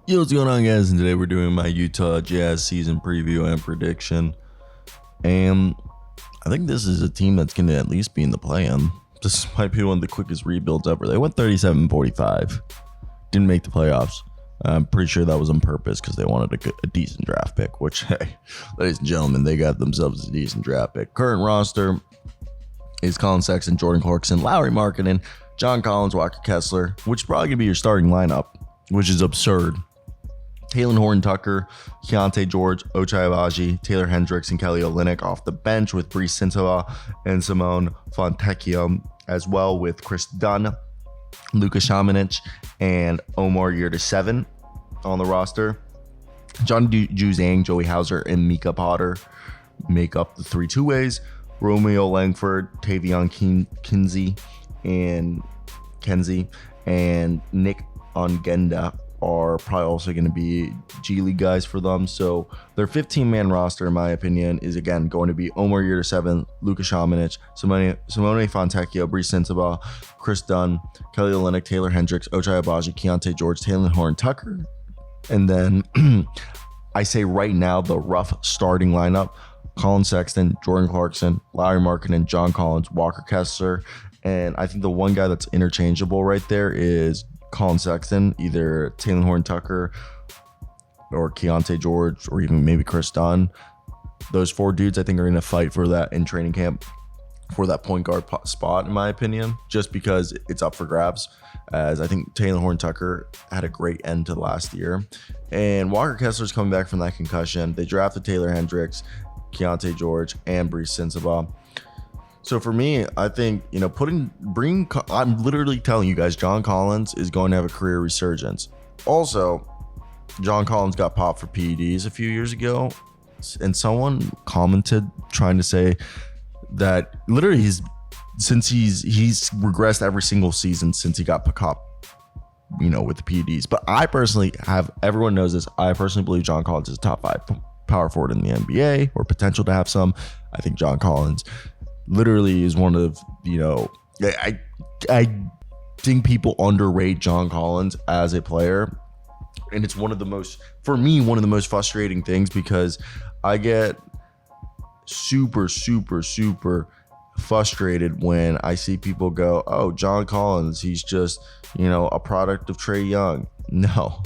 Yo, what's going on, guys? And today we're doing my Utah Jazz season preview and prediction. And I think this is a team that's going to at least be in the play-in. This might be one of the quickest rebuilds ever. They went 37-45. Didn't make the playoffs. I'm pretty sure that was on purpose because they wanted a decent draft pick, which, hey, ladies and gentlemen, they got themselves a decent draft pick. Current roster is Colin Sexton, Jordan Clarkson, Lauri Markkanen, John Collins, Walker Kessler, which is probably going to be your starting lineup, which is absurd. Talen Horton-Tucker, Keontae George, Ochai Agbaji, Taylor Hendricks, and Kelly Olynyk off the bench with Brice Sensabaugh and Simone Fontecchio, as well with Chris Dunn, Luka Šamanić, and Omar Yurtseven on the roster. John Juzang, Joey Hauser, and Mika Potter make up the 3 two-ways. Romeo Langford, Tavion Kenzie, and Nick Ongenda are probably also going to be G League guys for them. So their 15-man roster, in my opinion, is again going to be Omar Yurtseven, Luka Šamanić, Simone Fontecchio, Brice Sensabaugh, Chris Dunn, Kelly Olynyk, Taylor Hendricks, Ochai Agbaji, Keontae George, Talen Horton-Tucker. And then I say right now the rough starting lineup: Colin Sexton, Jordan Clarkson, Lauri Markkanen, John Collins, Walker Kessler. And I think the one guy that's interchangeable right there is Colin Sexton, either Talen Horton-Tucker or Keontae George, or even maybe Chris Dunn. Those 4 dudes I think are going to fight for that in training camp for that point guard spot, in my opinion, just because it's up for grabs, as I think Talen Horton-Tucker had a great end to last year. And Walker Kessler's coming back from that concussion. They drafted Taylor Hendricks, Keontae George, and Brice Sensabaugh. So for me, I think, I'm literally telling you guys, John Collins is going to have a career resurgence. Also, John Collins got popped for PEDs a few years ago, and someone commented trying to say that literally he's regressed every single season since he got popped, with the PEDs. But I personally everyone knows this, I personally believe John Collins is a top 5 power forward in the NBA, or potential to have some. I think John Collins literally is one of, I think people underrate John Collins as a player. And it's one of the most frustrating things, because I get super, super, super frustrated when I see people go, oh, John Collins, he's just, a product of Trae Young. No.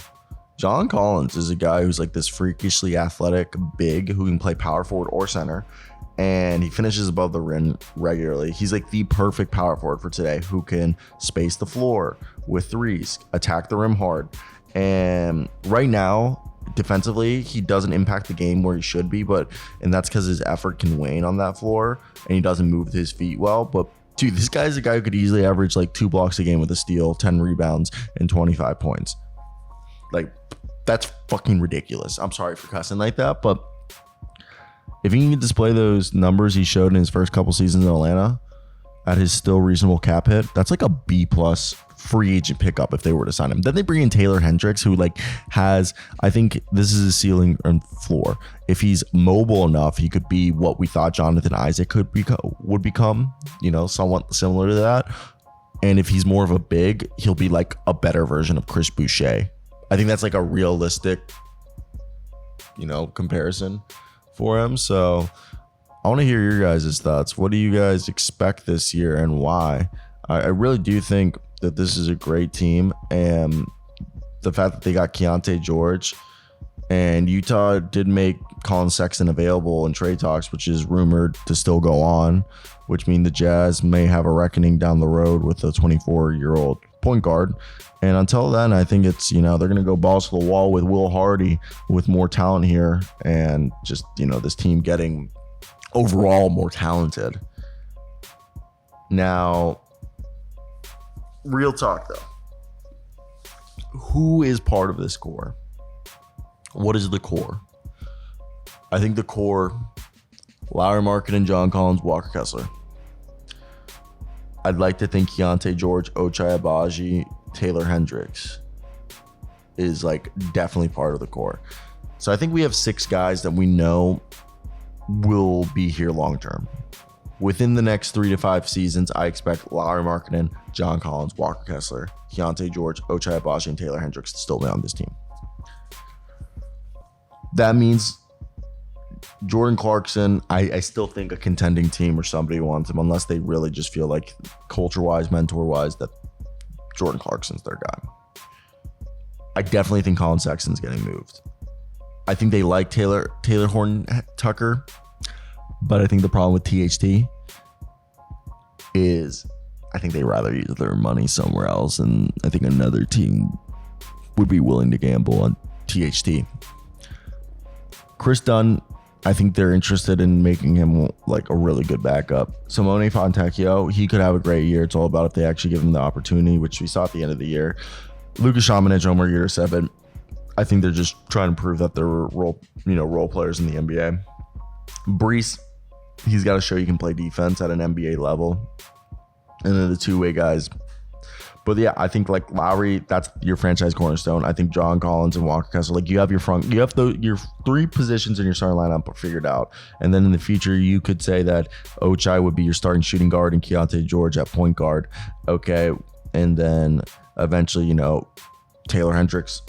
John Collins is a guy who's like this freakishly athletic big who can play power forward or center, and he finishes above the rim regularly. He's like the perfect power forward for today, who can space the floor with threes, attack the rim hard. And right now, defensively, he doesn't impact the game where he should be, and that's because his effort can wane on that floor, and he doesn't move his feet well. But dude, this guy's a guy who could easily average like 2 blocks a game with a steal, 10 rebounds, and 25 points. Like, that's fucking ridiculous. I'm sorry for cussing like that, but if he can display those numbers he showed in his first couple seasons in Atlanta at his still reasonable cap hit, that's like a B+ free agent pickup if they were to sign him. Then they bring in Taylor Hendricks, who I think this is his ceiling and floor. If he's mobile enough, he could be what we thought Jonathan Isaac would become, somewhat similar to that. And if he's more of a big, he'll be like a better version of Chris Boucher. I think that's like a realistic, comparison for him. So I want to hear your guys' thoughts. What do you guys expect this year, and why? I really do think that this is a great team, and the fact that they got Keontae George, and Utah did make Colin Sexton available in trade talks, which is rumored to still go on, which means the Jazz may have a reckoning down the road with a 24-year-old point guard. And until then, I think it's, they're going to go balls to the wall with Will Hardy, with more talent here, and just, this team getting overall more talented. Now, real talk though, who is part of this core? What is the core? I think the core: Lauri Markkanen, John Collins, Walker Kessler. I'd like to think Keontae George, Ochai Agbaji, Taylor Hendricks is like definitely part of the core. So I think we have 6 guys that we know will be here long term. Within the next 3 to 5 seasons, I expect Lauri Markkanen, John Collins, Walker Kessler, Keontae George, Ochai Agbaji, and Taylor Hendricks to still be on this team. That means Jordan Clarkson, I still think a contending team or somebody wants him, unless they really just feel like culture-wise, mentor-wise, that Jordan Clarkson's their guy. I definitely think Colin Sexton's getting moved. I think they like Taylor Horn Tucker, but I think the problem with THT is I think they'd rather use their money somewhere else, and I think another team would be willing to gamble on THT. Chris Dunn, I think they're interested in making him like a really good backup. Simone Fontecchio, he could have a great year. It's all about if they actually give him the opportunity, which we saw at the end of the year. Lucas Shamanich, Omer Yurtseven, I think they're just trying to prove that they're role players in the NBA. Brees, he's got to show you can play defense at an NBA level. And then the two-way guys. But yeah, I think like Lowry, that's your franchise cornerstone. I think John Collins and Walker Kessler, like you have your three positions in your starting lineup figured out. And then in the future, you could say that Ochai would be your starting shooting guard and Keontae George at point guard. Okay. And then eventually, Taylor Hendricks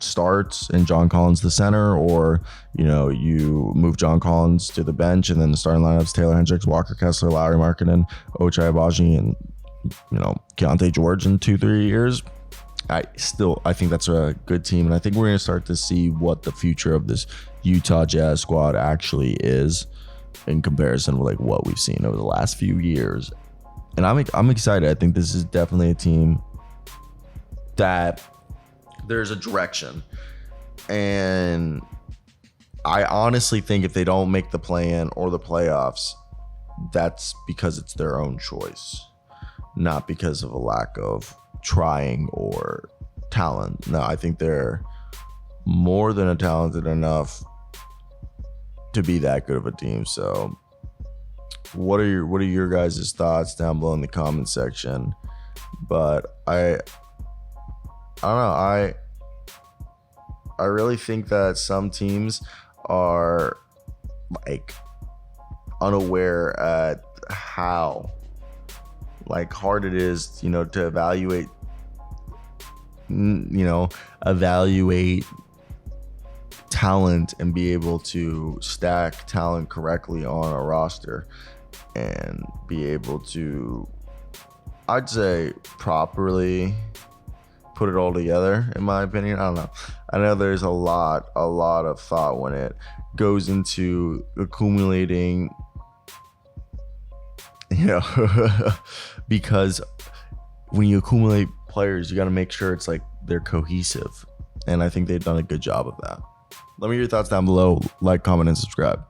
starts and John Collins the center, or you move John Collins to the bench and then the starting lineups Taylor Hendricks, Walker Kessler, Lowry Markkanen, Ochai Agbaji, and Keontae George in 2-3 years. I think that's a good team, and I think we're going to start to see what the future of this Utah Jazz squad actually is in comparison with like what we've seen over the last few years. And I'm excited. I think this is definitely a team that there's a direction, and I honestly think if they don't make the play-in or the playoffs, that's because it's their own choice, not because of a lack of trying or talent. No, I think they're more than talented enough to be that good of a team. So what are your guys' thoughts down below in the comment section? But I don't know. I really think that some teams are like unaware at how like hard it is, to evaluate talent and be able to stack talent correctly on a roster and be able to, I'd say, properly put it all together, in my opinion. I don't know. I know there's a lot of thought when it goes into accumulating, because when you accumulate players, you got to make sure it's like they're cohesive. And I think they've done a good job of that. Let me know your thoughts down below. Like, comment, and subscribe.